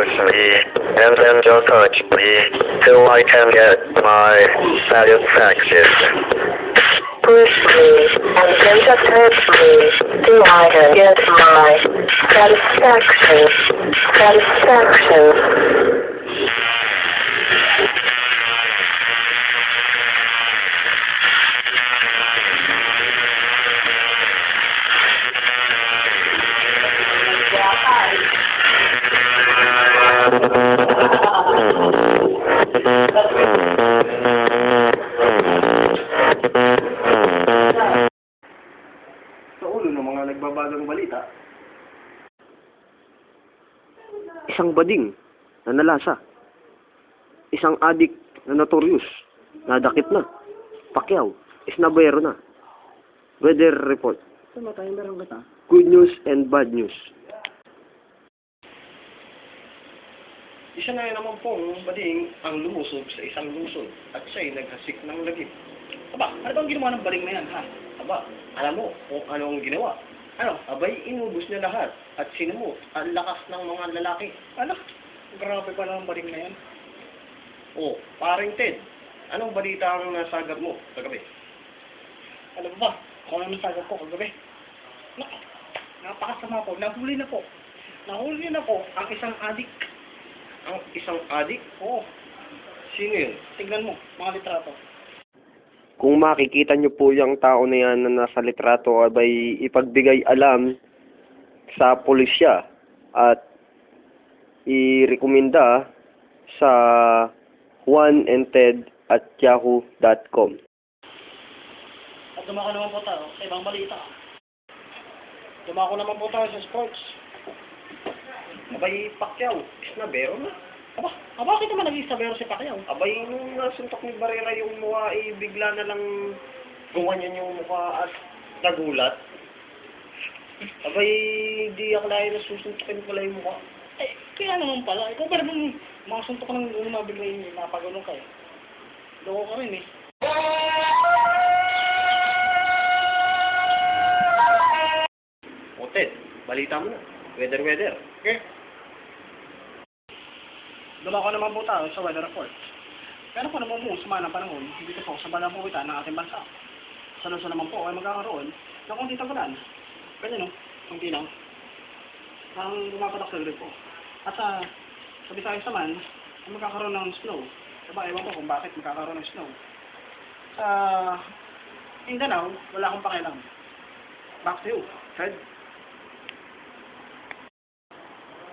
push me, and then just touch me, till I can get my satisfaction. Push me, and then just touch me, till I can get my satisfaction. Sa ulo ng mga nagbabagang balita. Isang bading na nalasa. Isang adik na notorious, nadakip na. Pacquiao, isnabero na. Weather report. Good news and bad news. Isa na naman pong bading ang lumusob sa isang lungsod at siya'y naghasik ng lagim. Aba, ano bang ginawa ng bading na yan, ha? Aba, alam mo kung anong ginawa. Ano, abay, inubos niya lahat at sinumot ang lakas ng mga lalaki. Ano? Grabe pa ng bading na yan. Oh, paring Ted, anong balita ang nasagap mo kagabi? Alam mo ba, kung anong nasagap ko kagabi? Naku, napakasama po. Nahuli na po ang isang adik. Ang isang adik? Oo. Sino yun? Tignan mo, mga litrato. Kung makikita niyo po yung tao na yan na nasa litrato, abay ipagbigay alam sa pulisya at i-rekomenda sa juanandted@yahoo.com. At dumako naman po tayo sa ibang balita. Dumako naman po tayo sa sports. Abay, Pacquiao, isnabero na. Bakit naman naging isnabero si Pacquiao? Abay, nung nasuntok ni Barrera yung mukha, bigla na lang gumanyan yung mukha at nagulat. Abay, di akalain na susuntokin pala yung mukha. Eh, kaya naman pala. Ikaw pa naman makasuntok ng una bigla yung napagulong ka eh. Loko ka rin eh. O Ted, balita mo na. Weather. Okay? Dumako naman po tayo sa weather report. Pero po naman po suma ng panahon dito po sa balapuwitan ng ating bansa. Sa Luzon naman po ay magkakaroon ng konti tagulan. Ganyan no? Konti lang. Ang gumapatak rin po. At sa Visayas naman, ay magkakaroon ng snow. Diba, ewan ko kung bakit magkakaroon ng snow. Sa Mindanao, wala akong pakialam. Back to you, Fred.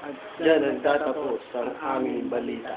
At yan ang tatapos ang aming balita.